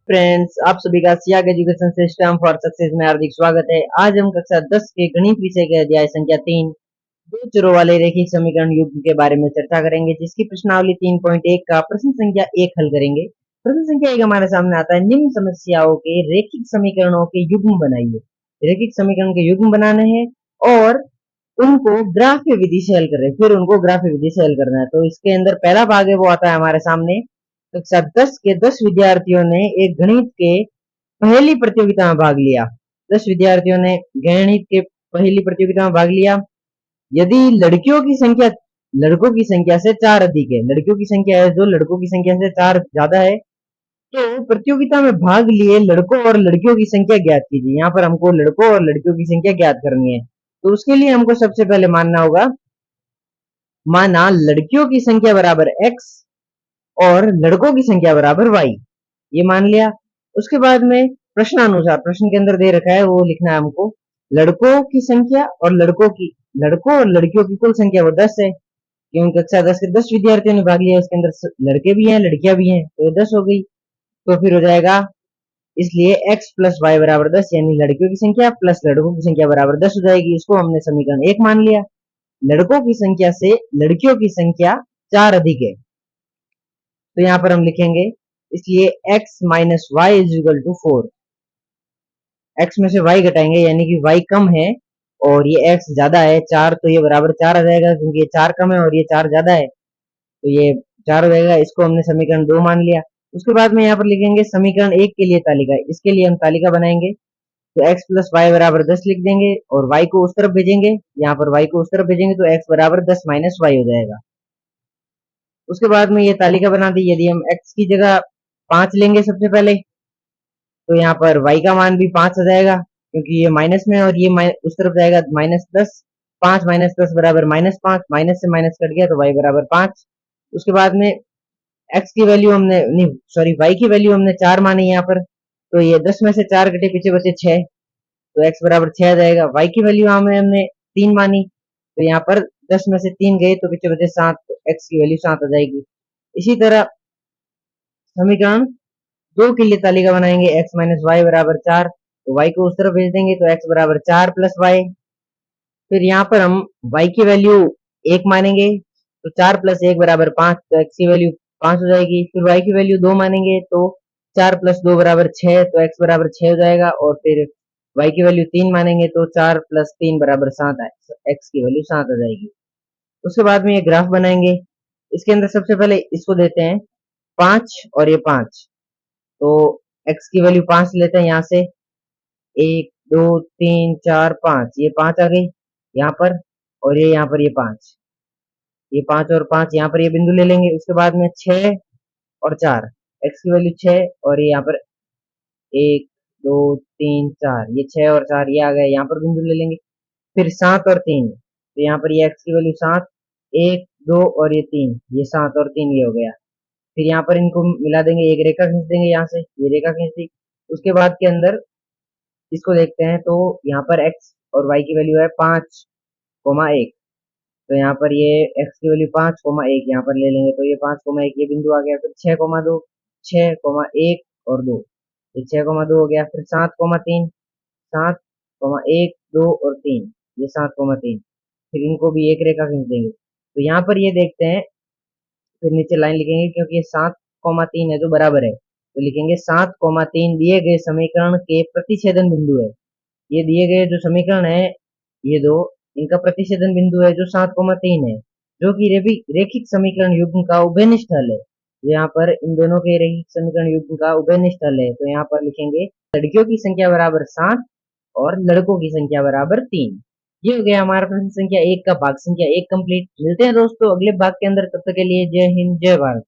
Friends, आप सभी का Siyag education system for success में हार्दिक स्वागत है। आज हम कक्षा 10 के गणित विषय के अध्याय संख्या 3 दो चरों वाले रैखिक समीकरण युग्म के बारे में चर्चा करेंगे, जिसकी प्रश्नावली 3.1 का प्रश्न संख्या 1 हल करेंगे। प्रश्न संख्या 1 हमारे सामने आता है, निम्न समस्याओं के रैखिक समीकरणों के युग्म बनाइए। रैखिक समीकरण के युग्म बनाने हैं और उनको ग्राफ्य विधि से हल कर रहे हैं, फिर उनको ग्राफ्य विधि से हल करना है। तो इसके अंदर पहला भाग है वो आता है हमारे सामने। कक्षा 10 के 10 विद्यार्थियों ने एक गणित के पहली प्रतियोगिता में भाग लिया। 10 विद्यार्थियों ने गणित के पहली प्रतियोगिता में भाग लिया। यदि लड़कियों की संख्या लड़कों की संख्या से 4 अधिक है, लड़कियों की संख्या है जो लड़कों की संख्या से 4 ज्यादा है, तो प्रतियोगिता में भाग लिए लड़कों और लड़कियों की संख्या ज्ञात कीजिए। यहाँ पर हमको लड़कों और लड़कियों की संख्या ज्ञात करनी है। तो उसके लिए हमको सबसे पहले मानना होगा, माना लड़कियों की संख्या बराबर x और लड़कों की संख्या बराबर y, ये मान लिया। उसके बाद में प्रश्नानुसार, प्रश्न के अंदर दे रखा है वो लिखना है हमको, लड़कों की संख्या और लड़कों और लड़कियों की कुल संख्या वो 10 है, क्योंकि कक्षा 10 के 10 विद्यार्थियों ने भाग लिया, उसके अंदर लड़के भी हैं लड़कियां भी हैं, तो 10 हो गई। तो फिर हो जाएगा, इसलिए x प्लस वाई बराबर 10, यानी लड़कियों की संख्या प्लस लड़कों की संख्या बराबर 10 हो जाएगी। इसको हमने समीकरण 1 मान लिया। लड़कों की संख्या से लड़कियों की संख्या 4 अधिक है, तो यहाँ पर हम लिखेंगे, इसलिए x minus y is equal to 4। x में से y घटाएंगे, यानी कि y कम है और ये x ज्यादा है 4, तो ये बराबर 4 आ जाएगा, क्योंकि ये 4 कम है और ये 4 ज्यादा है, तो ये 4 हो जाएगा। इसको हमने समीकरण 2 मान लिया। उसके बाद में यहाँ पर लिखेंगे समीकरण 1 के लिए तालिका, इसके लिए हम तालिका बनाएंगे। तो x प्लस वाई बराबर 10 लिख देंगे और y को उस तरफ भेजेंगे, यहाँ पर y को उस तरफ भेजेंगे तो x बराबर 10 माइनस वाई हो जाएगा। उसके बाद में ये तालिका बना दी। यदि हम x की जगह 5 लेंगे सबसे पहले, तो यहाँ पर y का मान भी 5 आ जाएगा, क्योंकि ये माइनस में और ये उस तरफ जाएगा -10। 5 माइनस 10 बराबर -5, माइनस से माइनस कट गया तो y बराबर 5। उसके बाद में x की वैल्यू हमने नहीं सॉरी y की वैल्यू हमने 4 मानी यहाँ पर, तो ये 10 में से 4 घटे पीछे बचे 6, तो x बराबर 6 आ जाएगा। y की वैल्यू हमने 3 मानी, तो यहाँ पर 10 में से 3 गए तो पीछे बचे 7, तो x की वैल्यू 7 आ जाएगी। इसी तरह समीकरण 2 के लिए तालिका बनाएंगे, x माइनस वाई बराबर 4, तो y को उस तरफ भेज देंगे तो x बराबर 4 प्लस वाई। फिर यहाँ पर हम y की वैल्यू 1 मानेंगे, तो 4 प्लस 1 बराबर 5, तो x की वैल्यू 5 हो जाएगी। फिर y की वैल्यू 2 मानेंगे, तो 4 प्लस 2 बराबर 6, तो x बराबर 6 हो जाएगा। और फिर y की वैल्यू 3 मानेंगे, तो 4 प्लस 3 बराबर 7 है, x की वैल्यू 7 आ जाएगी। उसके बाद में ये ग्राफ बनाएंगे। इसके अंदर सबसे पहले इसको देते हैं 5 और ये 5, तो x की वैल्यू 5 लेते हैं यहाँ से, 1 2 3 4 5, ये 5 आ गई यहाँ पर, और ये यहाँ पर ये 5, ये 5 और 5 यहाँ पर ये बिंदु ले लेंगे। उसके बाद में 6 और 4, x की वैल्यू 6 और ये यहाँ पर 1 2 3 4, ये 6 और 4 ये आ गए, यहाँ पर बिंदु ले लेंगे। फिर 7 और 3, तो यहाँ पर ये x की वैल्यू 7, 1 2 और ये 3, ये 7 और 3 ये हो गया। फिर यहाँ पर इनको मिला देंगे, एक रेखा खींच देंगे, यहाँ से ये रेखा खींच दी। उसके बाद के अंदर इसको देखते हैं, तो यहाँ पर x और y की वैल्यू है 5,1, तो यहाँ पर ये x की वैल्यू 5,1 यहाँ पर ले लेंगे, तो ये 5,1 ये बिंदु आ गया। फिर 6,2, 6,1 और 2, ये 6,2 हो गया। फिर 7,3, 7,1 2 और 3, ये 7,3, फिर इनको भी एक रेखा खींच देंगे। तो यहाँ पर ये देखते हैं, फिर नीचे लाइन लिखेंगे, क्योंकि ये 7,3 है जो बराबर है, तो लिखेंगे 7,3 दिए गए समीकरण के प्रतिच्छेदन बिंदु है। ये दिए गए जो समीकरण है, ये दो, इनका प्रतिच्छेदन बिंदु है जो 7,3 है, जो कि रेखिक समीकरण युग्म का उभयनिष्ठ हल है। तो यहाँ पर इन दोनों के रेखिक समीकरण युग्म का उभयनिष्ठ हल है, तो यहाँ पर लिखेंगे लड़कियों की संख्या बराबर 7 और लड़कों की संख्या बराबर 3। ये हो गया हमारा प्रश्न संख्या 1 का भाग संख्या 1 कंप्लीट। मिलते हैं दोस्तों अगले भाग के अंदर, तब तक के लिए जय हिंद जय भारत।